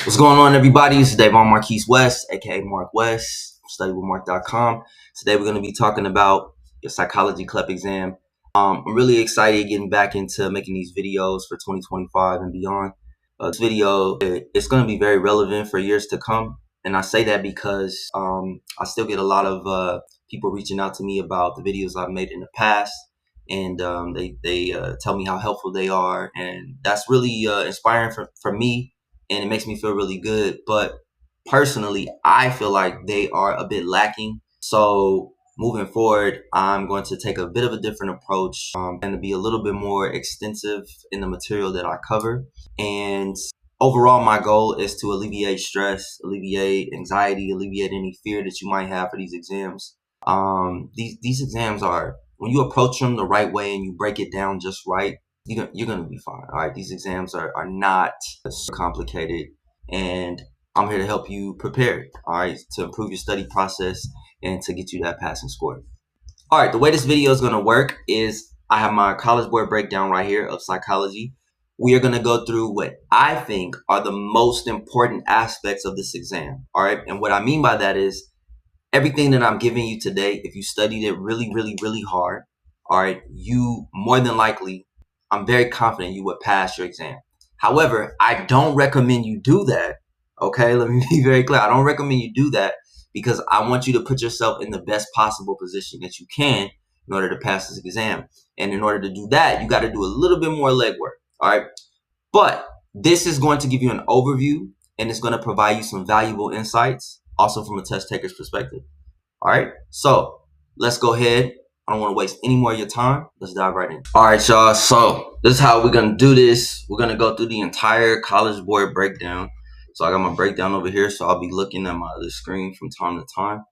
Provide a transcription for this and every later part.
What's going on, everybody? This is Davon Marquise West, aka Mark West, studywithmark.com. Today we're going to be talking about your psychology CLEP exam. I'm really excited getting back into making these videos for 2025 and beyond. This video it's going to be very relevant for years to come, and I say that because I still get a lot of people reaching out to me about the videos I've made in the past, and they tell me how helpful they are, and that's really inspiring for me, and it makes me feel really good. But personally, I feel like they are a bit lacking. So moving forward, I'm going to take a bit of a different approach and to be a little bit more extensive in the material that I cover. And overall, my goal is to alleviate stress, alleviate anxiety, alleviate any fear that you might have for these exams. These exams are, when you approach them the right way and you break it down just right, you're gonna be fine. All right, these exams are not so complicated, and I'm here to help you prepare. All right, to improve your study process and to get you that passing score. All right, the way this video is gonna work is I have my College Board breakdown right here of psychology. We are gonna go through what I think are the most important aspects of this exam. All right, and what I mean by that is everything that I'm giving you today, if you studied it really, really, really hard, all right, you more than likely, I'm very confident you would pass your exam. However, I don't recommend you do that. Okay, let me be very clear. I don't recommend you do that because I want you to put yourself in the best possible position that you can in order to pass this exam. And in order to do that, you got to do a little bit more legwork. All right. But this is going to give you an overview, and it's going to provide you some valuable insights, also from a test taker's perspective. All right, so let's go ahead. I don't want to waste any more of your time. Let's dive right in. All right, y'all. So this is how we're going to do this. We're going to go through the entire College Board breakdown. So I got my breakdown over here, so I'll be looking at my other screen from time to time.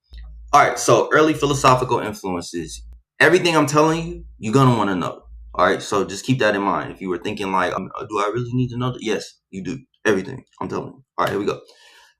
All right, so early philosophical influences. Everything I'm telling you, you're going to want to know. All right, so just keep that in mind. If you were thinking like, do I really need to know that? Yes, you do. Everything I'm telling you. All right, here we go.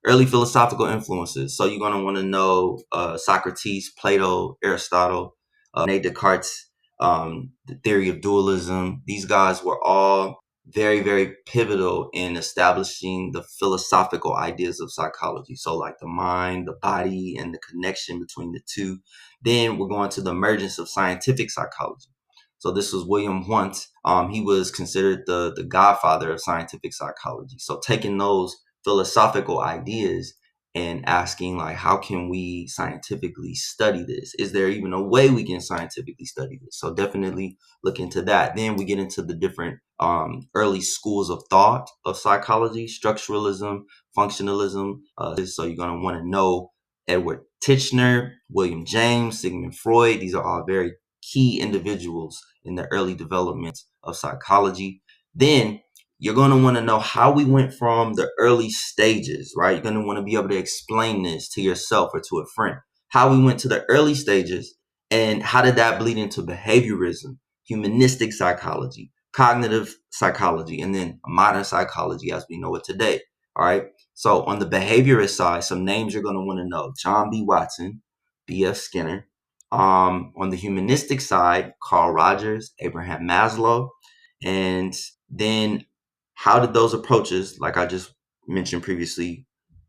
Early philosophical influences. So you're going to want to know Socrates, Plato, Aristotle, René Descartes, the theory of dualism. These guys were all very, very pivotal in establishing the philosophical ideas of psychology. So like the mind, the body, and the connection between the two. Then we're going to the emergence of scientific psychology. So this was William Wundt. He was considered the godfather of scientific psychology. So taking those philosophical ideas and asking like, how can we scientifically study this? Is there even a way we can scientifically study this? So definitely look into that. Then we get into the different early schools of thought of psychology: structuralism, functionalism. So you're going to want to know Edward Titchener, William James, Sigmund Freud. These are all very key individuals in the early development of psychology. Then you're going to want to know how we went from the early stages, right? You're going to want to be able to explain this to yourself or to a friend, how we went to the early stages and how did that bleed into behaviorism, humanistic psychology, cognitive psychology, and then modern psychology as we know it today. All right. So on the behaviorist side, some names you're going to want to know: John B. Watson, B.F. Skinner. On the humanistic side, Carl Rogers, Abraham Maslow. And then how did those approaches, like I just mentioned previously,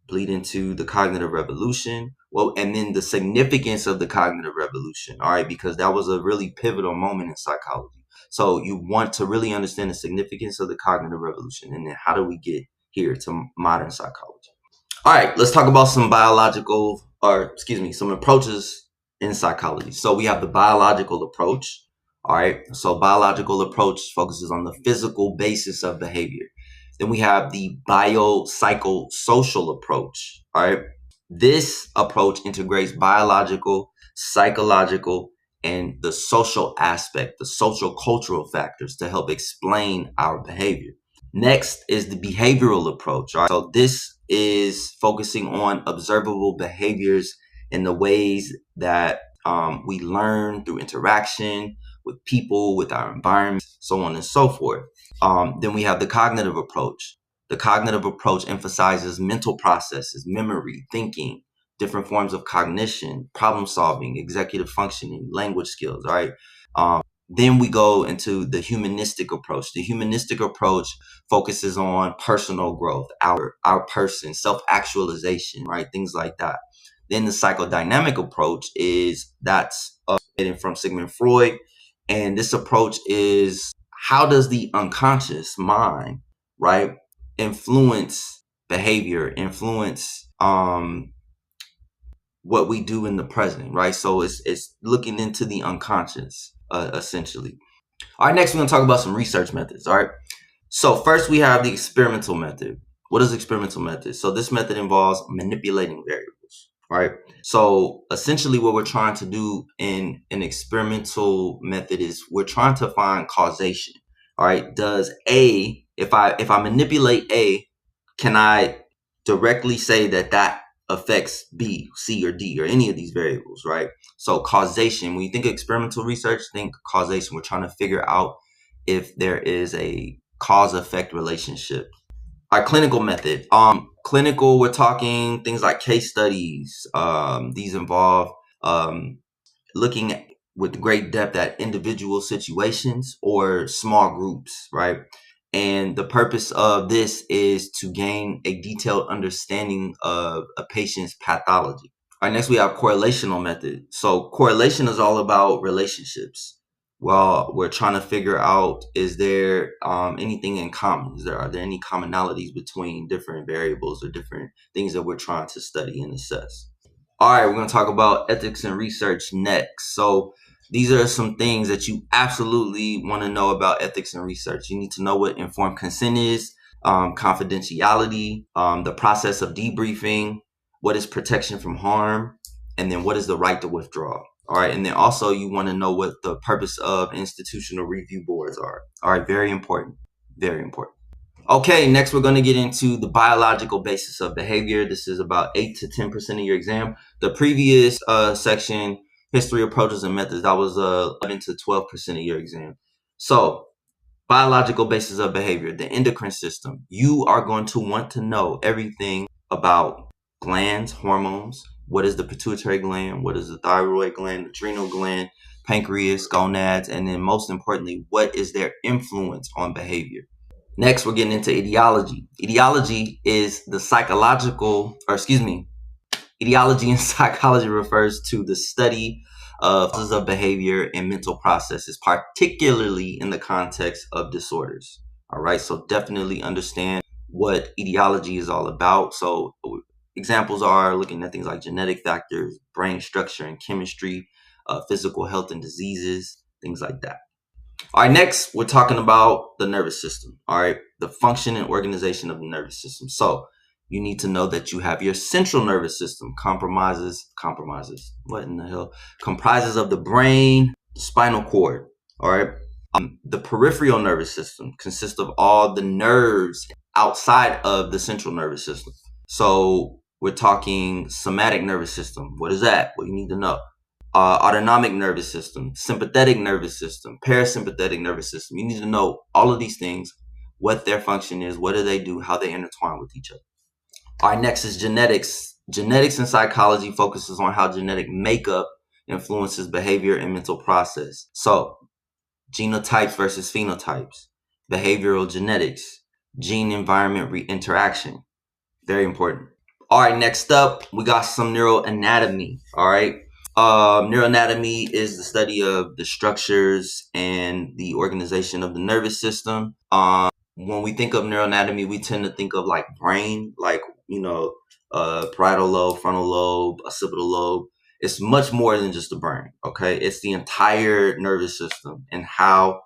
bleed into the cognitive revolution? Well, and then the significance of the cognitive revolution, all right, because that was a really pivotal moment in psychology. So you want to really understand the significance of the cognitive revolution, and then how do we get here to modern psychology? All right, let's talk about some some approaches in psychology. So we have the biological approach. All right, so biological approach focuses on the physical basis of behavior. Then we have the biopsychosocial approach. All right, this approach integrates biological, psychological, and the social aspect, the social cultural factors to help explain our behavior. Next is the behavioral approach. All right? So this is focusing on observable behaviors in the ways that we learn through interaction with people, with our environment, so on and so forth. Then we have the cognitive approach. The cognitive approach emphasizes mental processes, memory, thinking, different forms of cognition, problem solving, executive functioning, language skills. All right. Then we go into the humanistic approach. The humanistic approach focuses on personal growth, our person, self-actualization, right? Things like that. Then the psychodynamic approach is that's from Sigmund Freud. And this approach is, how does the unconscious mind, right, influence behavior, influence what we do in the present, right? So it's looking into the unconscious, essentially. All right, next we're gonna talk about some research methods. All right. So first we have the experimental method. What is experimental method? So this method involves manipulating variables, right? So essentially what we're trying to do in an experimental method is we're trying to find causation. All right. Does A, if I manipulate A, can I directly say that that affects B, C, or D, or any of these variables, right? So causation, when you think of experimental research, think causation. We're trying to figure out if there is a cause-effect relationship. Our clinical method. Clinical, we're talking things like case studies. These involve looking at, with great depth, at individual situations or small groups, right? And the purpose of this is to gain a detailed understanding of a patient's pathology. All right, next we have correlational method. So correlation is all about relationships. Well, we're trying to figure out, is there anything in common? Are there any commonalities between different variables or different things that we're trying to study and assess? All right, we're going to talk about ethics and research next. So these are some things that you absolutely want to know about ethics and research. You need to know what informed consent is, confidentiality, the process of debriefing, what is protection from harm, and then what is the right to withdraw. All right, and then also you want to know what the purpose of institutional review boards are. All right, very important, very important. Okay, next we're going to get into the biological basis of behavior. This is about 8 to 10% of your exam. The previous section, history, approaches, and methods, that was 11 to 12% of your exam. So biological basis of behavior, the endocrine system. You are going to want to know everything about glands, hormones. What is the pituitary gland? What is the thyroid gland, adrenal gland, pancreas, gonads, and then most importantly, what is their influence on behavior? Next, we're getting into etiology. Etiology is the psychological, or excuse me, etiology in psychology refers to the study of causes of behavior and mental processes, particularly in the context of disorders. All right, so definitely understand what etiology is all about. So examples are looking at things like genetic factors, brain structure and chemistry, physical health and diseases, things like that. All right, next we're talking about the nervous system. All right, the function and organization of the nervous system. So you need to know that you have your central nervous system comprises what in the hell? Comprises of the brain, the spinal cord. All right. The peripheral nervous system consists of all the nerves outside of the central nervous system. So we're talking somatic nervous system. What is that? What you need to know. Autonomic nervous system, sympathetic nervous system, parasympathetic nervous system. You need to know all of these things, what their function is, what do they do, how they intertwine with each other. All right, next is genetics. Genetics in psychology focuses on how genetic makeup influences behavior and mental process. So, genotypes versus phenotypes, behavioral genetics, gene-environment interaction. Very important. All right, next up, we got some neuroanatomy. All right. Neuroanatomy is the study of the structures and the organization of the nervous system. When we think of neuroanatomy, we tend to think of like brain, like, parietal lobe, frontal lobe, occipital lobe. It's much more than just the brain. Okay. It's the entire nervous system and how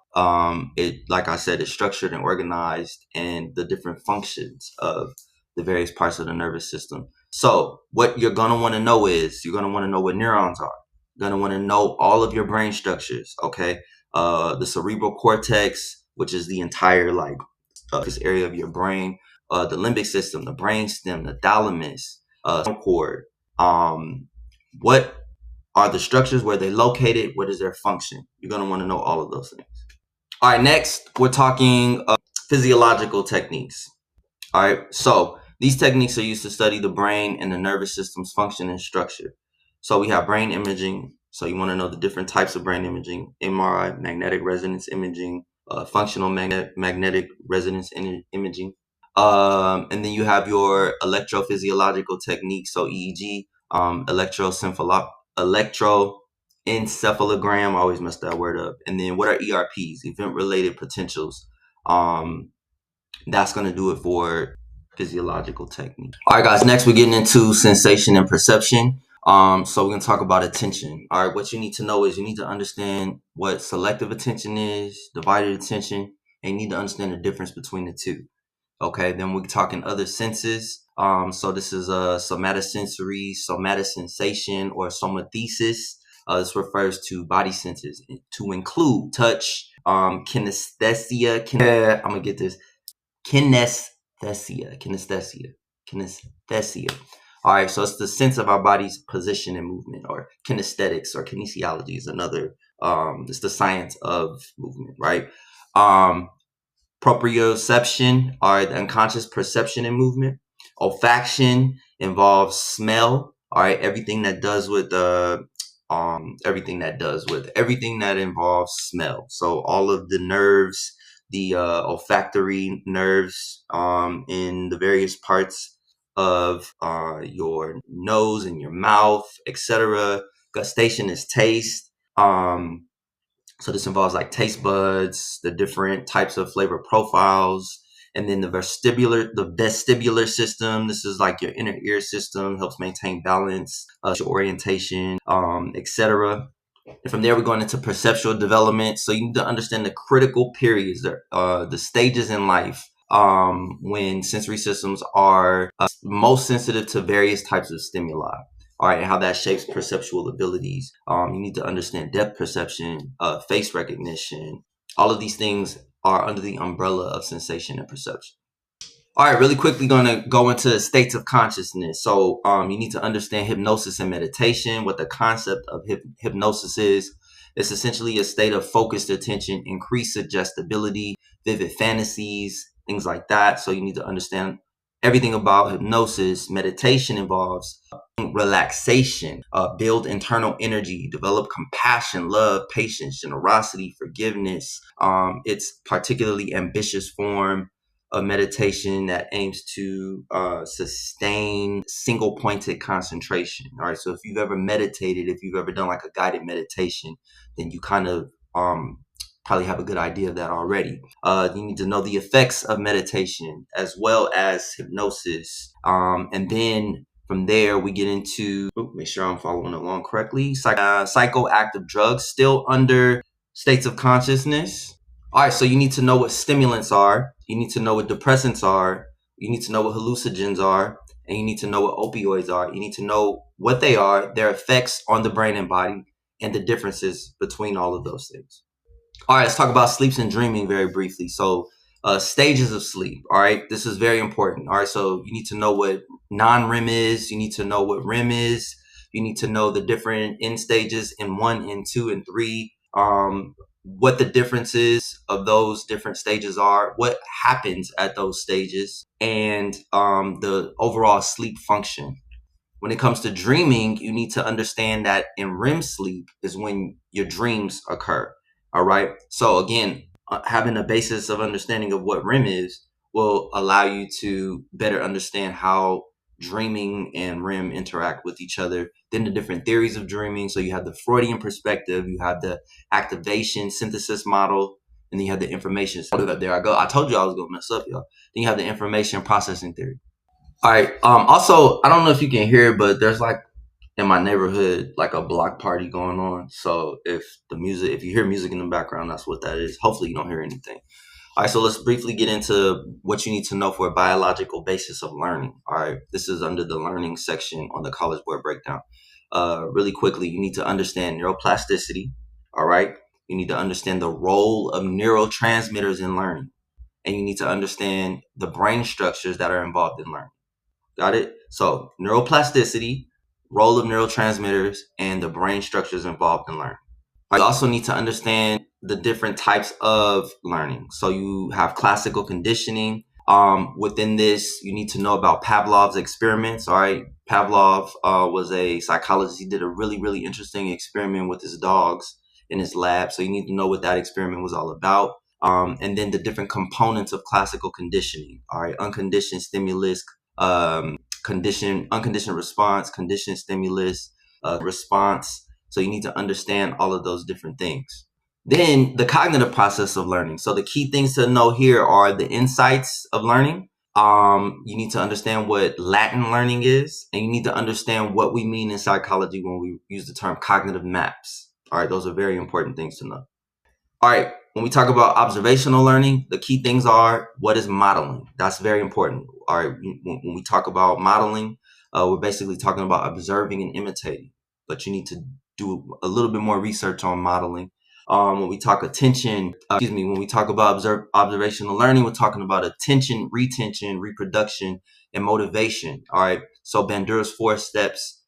it, like I said, is structured and organized and the different functions of the various parts of the nervous system. So what you're going to want to know is, you're going to want to know what neurons are. You're going to want to know all of your brain structures. Okay. The cerebral cortex, which is the entire this area of your brain, the limbic system, the brain stem, the thalamus, cord. What are the structures, where they're located, what is their function? You're going to want to know all of those things. All right, next we're talking physiological techniques. All right, so these techniques are used to study the brain and the nervous system's function and structure. So we have brain imaging, So you want to know the different types of brain imaging: MRI, magnetic resonance imaging, functional magnetic resonance imaging. And then you have your electrophysiological techniques, so EEG, electroencephalogram. I always mess that word up. And then what are ERPs? Event-related potentials. That's going to do it for physiological technique. All right, guys. Next, we're getting into sensation and perception. So we're going to talk about attention. All right, what you need to know is you need to understand what selective attention is, divided attention, and you need to understand the difference between the two. Okay, then we're talking other senses. So this is a somatosensory, somatosensation, or somathesis. This refers to body senses to include touch, kinesthesia. I'm gonna get this. Kinesthesia. All right, so it's the sense of our body's position and movement, or kinesthetics, or kinesiology is another. It's the science of movement, right? Proprioception, or the unconscious perception and movement. Olfaction involves smell. All right, everything that involves smell. So all of the nerves, the olfactory nerves in the various parts of your nose and your mouth, etc. Gustation is taste. So this involves like taste buds, the different types of flavor profiles, and then the vestibular system. This is like your inner ear system, helps maintain balance, your orientation, etc. And from there, we're going into perceptual development. So you need to understand the critical periods, the stages in life when sensory systems are most sensitive to various types of stimuli. All right, and how that shapes perceptual abilities. You need to understand depth perception, face recognition. All of these things are under the umbrella of sensation and perception. All right, really quickly going to go into states of consciousness. So you need to understand hypnosis and meditation, what the concept of hypnosis is. It's essentially a state of focused attention, increased suggestibility, vivid fantasies, things like that. So you need to understand everything about hypnosis. Meditation involves relaxation, build internal energy, develop compassion, love, patience, generosity, forgiveness. It's particularly ambitious form of meditation that aims to sustain single pointed concentration. All right, so if you've ever meditated, if you've ever done like a guided meditation, then you kind of probably have a good idea of that already. You need to know the effects of meditation as well as hypnosis. And then from there, we get into, make sure I'm following along correctly, psychoactive drugs, still under states of consciousness. All right, so you need to know what stimulants are. You need to know what depressants are. You need to know what hallucinogens are. And you need to know what opioids are. You need to know what they are, their effects on the brain and body, and the differences between all of those things. All right, let's talk about sleeps and dreaming very briefly. So stages of sleep. All right, this is very important. All right, so you need to know what non-REM is. You need to know what REM is. You need to know the different end stages in 1, in 2, and 3. What the differences of those different stages are, what happens at those stages, and the overall sleep function. When it comes to dreaming, you need to understand that in REM sleep is when your dreams occur. All right. So again, having a basis of understanding of what REM is will allow you to better understand how dreaming and REM interact with each other. Then the different theories of dreaming. So you have the Freudian perspective, you have the activation synthesis model, and then you have the information. There I go. I told you I was going to mess up, y'all. Then you have the information processing theory. All right. Also, I don't know if you can hear, but there's like in my neighborhood, like a block party going on. So if you hear music in the background, that's what that is. Hopefully you don't hear anything. All right, so let's briefly get into what you need to know for a biological basis of learning. All right, this is under the learning section on the College Board breakdown. Really quickly, you need to understand neuroplasticity. All right, you need to understand the role of neurotransmitters in learning, and you need to understand the brain structures that are involved in learning. Got it? So neuroplasticity, role of neurotransmitters, and the brain structures involved in learning. You also need to understand the different types of learning. So you have classical conditioning, Within this, you need to know about Pavlov's experiments. All right. Pavlov was a psychologist. He did a really, really interesting experiment with his dogs in his lab. So you need to know what that experiment was all about. And then the different components of classical conditioning. All right. Unconditioned stimulus, unconditioned response, conditioned stimulus, response. So you need to understand all of those different things. Then the cognitive process of learning. So the key things to know here are the insights of learning. You need to understand what Latin learning is, and you need to understand what we mean in psychology when we use the term cognitive maps. All right, those are very important things to know. All right, when we talk about observational learning, the key things are, what is modeling? That's very important. All right, when we talk about modeling, we're basically talking about observing and imitating, but you need to do a little bit more research on modeling. When we talk when we talk about observational learning, we're talking about attention, retention, reproduction, and motivation. All right, so Bandura's 4 steps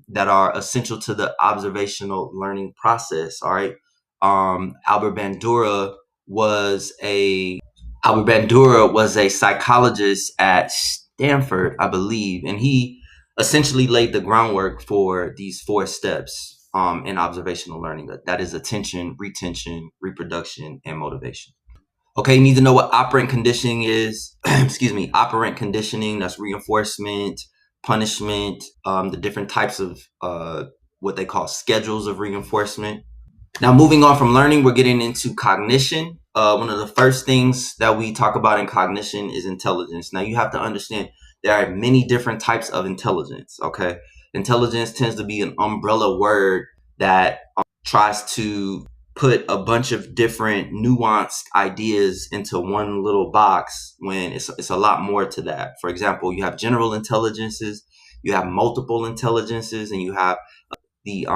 that are essential to the observational learning process. All right. Albert Bandura was a psychologist at Stanford, I believe, and he essentially laid the groundwork for these 4 steps in observational learning. That is attention, retention, reproduction, and motivation. Okay, you need to know what operant conditioning is. Excuse me, operant conditioning, that's reinforcement, punishment, the different types of what they call schedules of reinforcement. Now, moving on from learning, we're getting into cognition. One of the first things that we talk about in cognition is intelligence. Now, you have to understand there are many different types of intelligence, okay? Intelligence tends to be an umbrella word that tries to put a bunch of different nuanced ideas into one little box when it's a lot more to that. For example, you have general intelligences, you have multiple intelligences, and you have the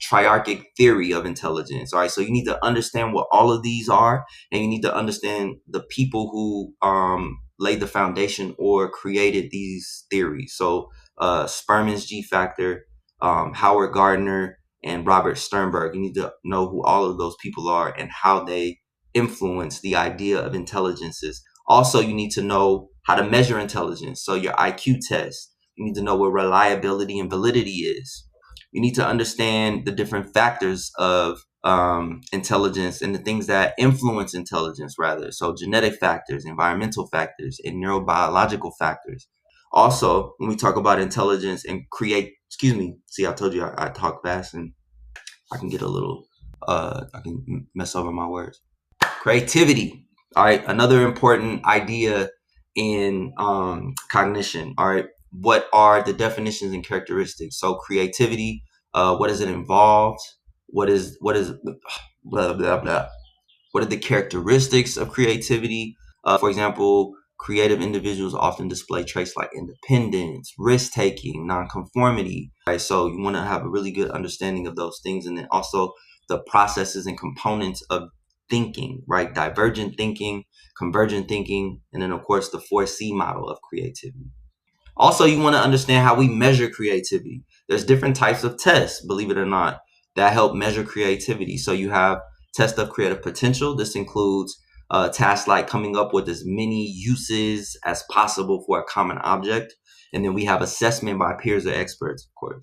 triarchic theory of intelligence. All right, so you need to understand what all of these are, and you need to understand the people who laid the foundation or created these theories. So Sperman's G factor, Howard Gardner, and Robert Sternberg. You need to know who all of those people are and how they influence the idea of intelligences. Also, you need to know how to measure intelligence. So your IQ test. You need to know what reliability and validity is. You need to understand the different factors of intelligence and the things that influence intelligence, rather. So genetic factors, environmental factors, and neurobiological factors. Also, when we talk about intelligence and see, I told you I talk fast and I can get a little, I can mess over my words. Creativity. All right, another important idea in cognition. All right, what are the definitions and characteristics? So creativity, what does it involve? What is blah blah blah. What are the characteristics of creativity? For example, creative individuals often display traits like independence, risk-taking, nonconformity. Right, so you want to have a really good understanding of those things, and then also the processes and components of thinking, right? Divergent thinking, convergent thinking, and then of course the 4C model of creativity. Also, you want to understand how we measure creativity. There's different types of tests, believe it or not, that help measure creativity. So you have test of creative potential. This includes tasks like coming up with as many uses as possible for a common object. And then we have assessment by peers or experts, of course.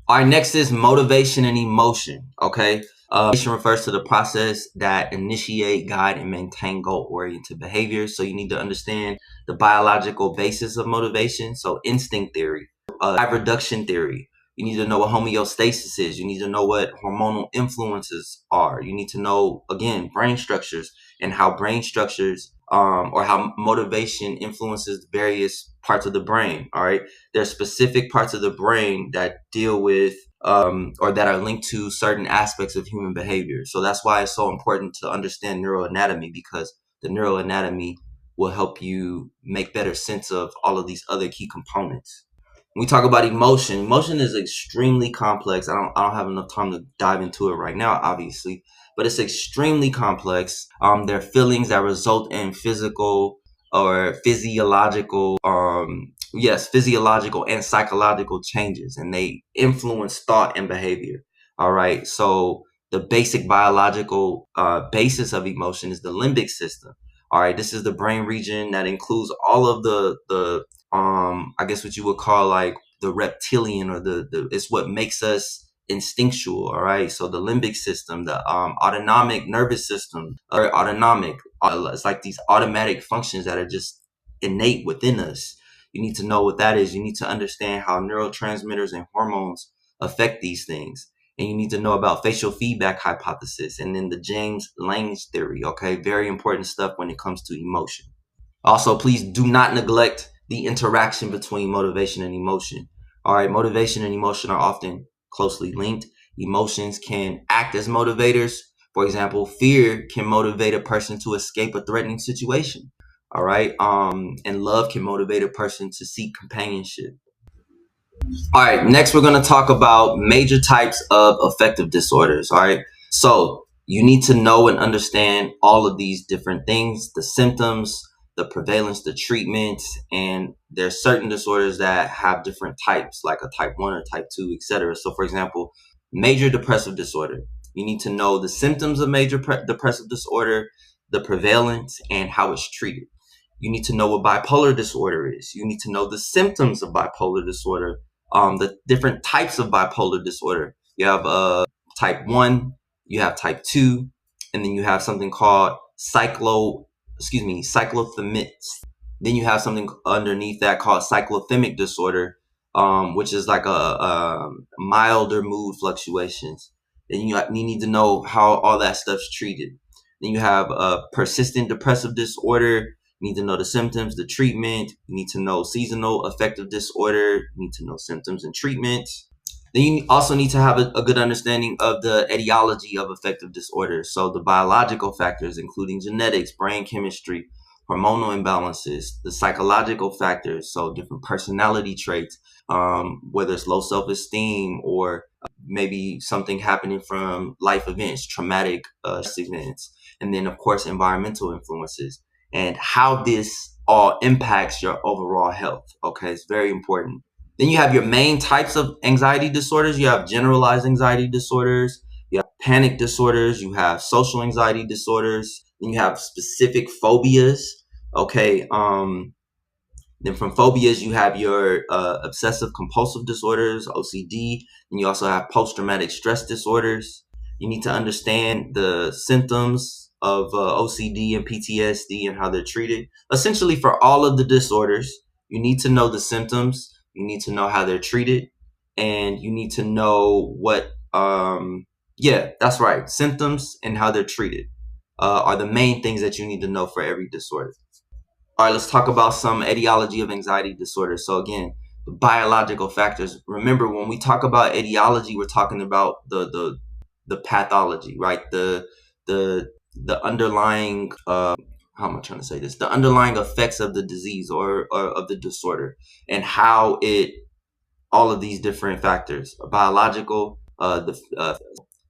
All right, next is motivation and emotion, okay? Motivation refers to the process that initiate, guide, and maintain goal-oriented behaviors. So you need to understand the biological basis of motivation. So instinct theory, drive reduction theory. You need to know what homeostasis is. You need to know what hormonal influences are. You need to know, again, brain structures and how brain structures or how motivation influences various parts of the brain. All right. There are specific parts of the brain that deal with or that are linked to certain aspects of human behavior. So that's why it's so important to understand neuroanatomy, because the neuroanatomy will help you make better sense of all of these other key components. When we talk about emotion, emotion is extremely complex. I don't have enough time to dive into it right now, obviously, but it's extremely complex. There are feelings that result in physical or physiological, physiological and psychological changes, and they influence thought and behavior. All right, so the basic biological basis of emotion is the limbic system. All right, this is the brain region that includes all of the I guess what you would call like the reptilian, or the it's what makes us instinctual. All right, so the limbic system, the autonomic nervous system, or autonomic, it's like these automatic functions that are just innate within us. You need to know what that is. You need to understand how neurotransmitters and hormones affect these things. And you need to know about facial feedback hypothesis and then the James Lange theory. Okay, very important stuff when it comes to emotion. Also, please do not neglect the interaction between motivation and emotion. All right, motivation and emotion are often closely linked. Emotions can act as motivators. For example, fear can motivate a person to escape a threatening situation. All right, and love can motivate a person to seek companionship. All right, next we're going to talk about major types of affective disorders. All right, so you need to know and understand all of these different things, the symptoms, the prevalence, the treatment, and there's certain disorders that have different types, like a type 1 or type 2, etc. So for example, major depressive disorder, you need to know the symptoms of major depressive disorder, the prevalence, and how it's treated. You need to know what bipolar disorder is. You need to know the symptoms of bipolar disorder, the different types of bipolar disorder. You have type 1, you have type 2, and then you have something called cyclothymic. Then you have something underneath that called cyclothymic disorder, which is like a milder mood fluctuations. Then you need to know how all that stuff's treated. Then you have persistent depressive disorder. You need to know the symptoms, the treatment. You need to know seasonal affective disorder. You need to know symptoms and treatment. Then you also need to have a good understanding of the etiology of affective disorders. So the biological factors, including genetics, brain chemistry, hormonal imbalances, the psychological factors, so different personality traits, whether it's low self-esteem or maybe something happening from life events, traumatic events, and then of course environmental influences, and how this all impacts your overall health. Okay, it's very important. Then you have your main types of anxiety disorders. You have generalized anxiety disorders, you have panic disorders, you have social anxiety disorders, then you have specific phobias. Okay, then from phobias, you have your obsessive compulsive disorders, OCD, and you also have post-traumatic stress disorders. You need to understand the symptoms of OCD and PTSD and how they're treated. Essentially, for all of the disorders, you need to know the symptoms, you need to know how they're treated, and you need to know what, yeah, that's right, symptoms and how they're treated are the main things that you need to know for every disorder. All right, let's talk about some etiology of anxiety disorder. So again, the biological factors. Remember, when we talk about etiology, we're talking about the pathology, right? The underlying how am I trying to say this? The underlying effects of the disease or of the disorder, and how it, all of these different factors, biological,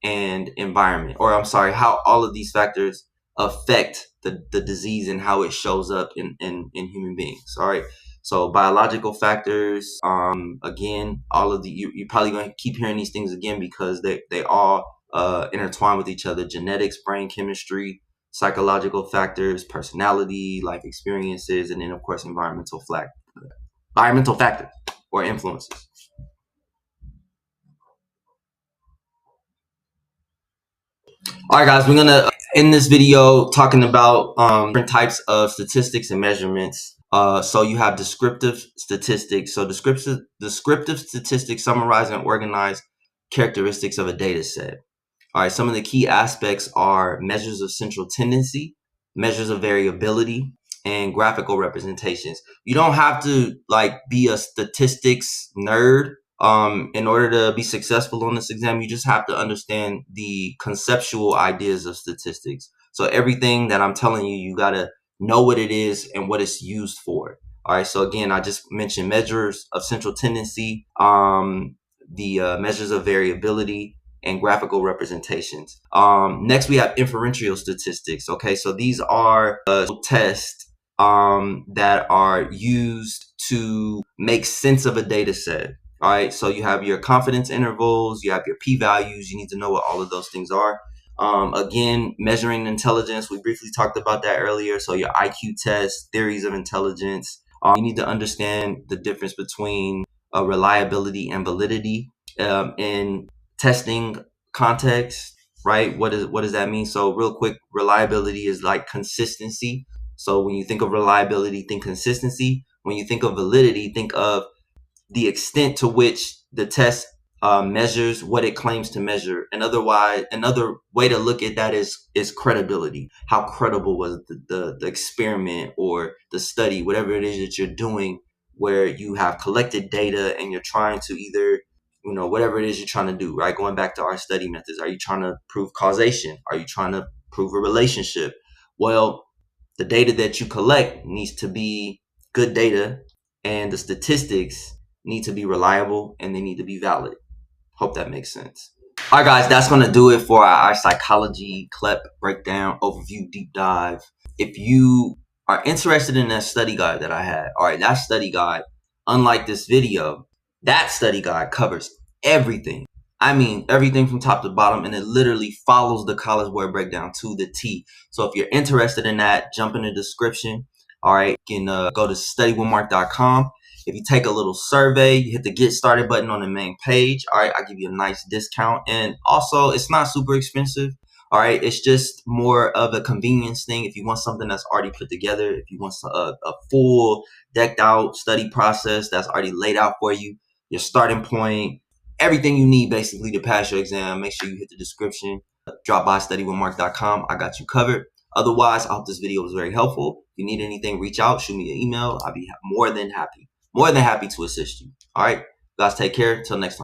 and environment, or I'm sorry, how all of these factors affect the disease and how it shows up in human beings. All right. So biological factors, again, all of the, you're probably going to keep hearing these things again because they all intertwine with each other: genetics, brain chemistry, psychological factors, personality, life experiences, and then of course environmental factors or influences. All right, guys, we're gonna end this video talking about different types of statistics and measurements. So you have descriptive statistics. So descriptive statistics summarize and organize characteristics of a data set. All right, some of the key aspects are measures of central tendency, measures of variability, and graphical representations. You don't have to like be a statistics nerd in order to be successful on this exam. You just have to understand the conceptual ideas of statistics. So everything that I'm telling you, you gotta know what it is and what it's used for. All right. So again, I just mentioned measures of central tendency, the measures of variability, and graphical representations. Next, we have inferential statistics. Okay, so these are tests that are used to make sense of a data set. All right, so you have your confidence intervals, you have your p-values. You need to know what all of those things are. Again, measuring intelligence, we briefly talked about that earlier. So your IQ test, theories of intelligence. You need to understand the difference between reliability and validity in testing context, right? What does that mean? So real quick, reliability is like consistency. So when you think of reliability, think consistency. When you think of validity, think of the extent to which the test measures what it claims to measure. And otherwise, another way to look at that is credibility. How credible was the experiment or the study, whatever it is that you're doing, where you have collected data and you're trying to either, whatever it is you're trying to do, right? Going back to our study methods, are you trying to prove causation? Are you trying to prove a relationship? Well, the data that you collect needs to be good data, and the statistics need to be reliable and they need to be valid. Hope that makes sense. All right, guys, that's going to do it for our psychology CLEP breakdown, overview, deep dive. If you are interested in that study guide that I had, all right, that study guide, unlike this video, that study guide covers everything. I mean, everything from top to bottom, and it literally follows the College Board breakdown to the T. So if you're interested in that, jump in the description. All right, you can go to studywithmark.com. If you take a little survey, you hit the get started button on the main page. All right, I'll give you a nice discount. And also, it's not super expensive. All right, it's just more of a convenience thing. If you want something that's already put together, if you want a full decked out study process that's already laid out for you, your starting point, everything you need basically to pass your exam, make sure you hit the description. Drop by studywithmark.com. I got you covered. Otherwise, I hope this video was very helpful. If you need anything, reach out, shoot me an email. I'll be more than happy to assist you. All right, guys, take care. Till next time.